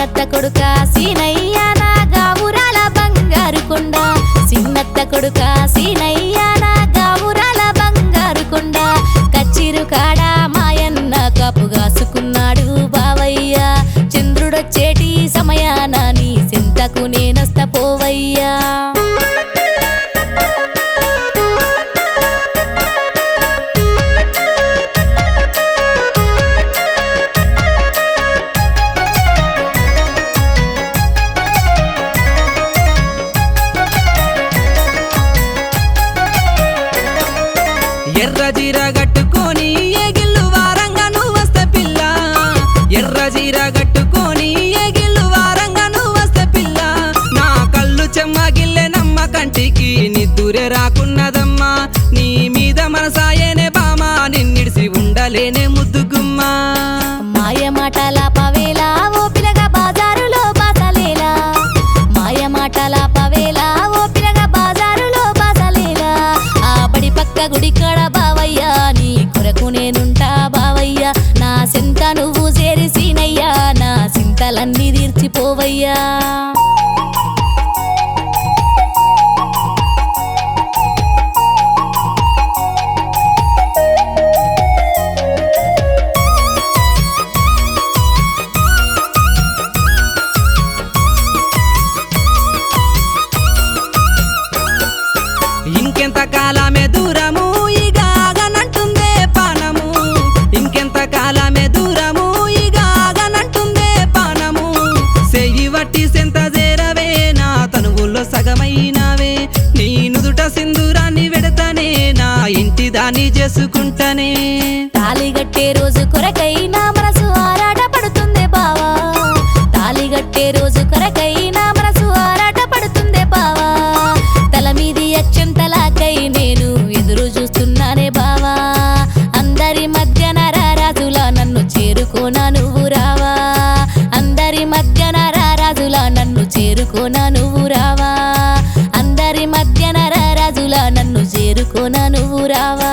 చిన్నత్త కొడుక సీనయ్య నా గావురాల బంగారు కొండ చిన్నత్త కొడుక సీనయ్య నా గావురాల బంగారు కొండ కచ్చిరు కాడ మాయన్న కాపుగాసుకున్నాడు బావయ్య చంద్రుడొచ్చేటి సమయాన నీ సింతకు నేనొస్త పోవయ్యా ఎర్ర జీర గట్టుకొని ఎగిల్లు వారంగా నువ్వొస్తే పిల్ల ఎర్ర జీర గట్టుకొని ఎగిల్లు వారంగా నువ్వొస్తే పిల్ల నా కళ్ళు చెమ్మగిల్లే నమ్మ కంటికి నిద్దురే రాకున్నదమ్మా నీ మీద మనసాయనే బామా నిన్నిడిసి ఉండలేనే ముద్దుగుమ్మా మాయ మాటల పవేలా ఓ పిలగ బాజారులో బాసలేలా మాయ మాటల పవేలా ఓ పిలగ బాజారులో బాసలేలా ఆ బడి పక్క గుడి కాడ బావయ్య నీ కొరకు నేనుంటా బావయ్య నా సింత నువ్వు చేరిసినయ్యా నా సింతలన్నీ తీర్చిపోవయ్యా ఇంకెంత కాలమే దూరము ఇక ఆగనంటుందే పానము ఇంకెంత కాలమే దూరము ఇక ఆగనంటుందే పానము సెయ్యి వట్టి సెంత చేరవే నా తనువుల్లో సగమైనవే నీ నుదుట సింధూరాన్ని వెడతానే నా ఇంటి దాన్ని చేసుకుంటానే తాళిగట్టే రోజు కొరకైనా మనసు ఆరాట పడుతుందే బావా తాళిగట్టే రోజు కొరకైనా మనసు ఆరాట పడుతుందే బావా తల మీది అక్షంతలాకై నేను ఎదురు చూస్తున్నానే బావా అందరి మధ్యన రారాజులా నన్ను చేరుకోనా నువ్వు రావా అందరి మధ్యన రారాజులా నన్ను చేరుకోనా నువ్వు రావా అందరి మధ్యన రారాజులా నన్ను చేరుకోనా నువ్వు రావా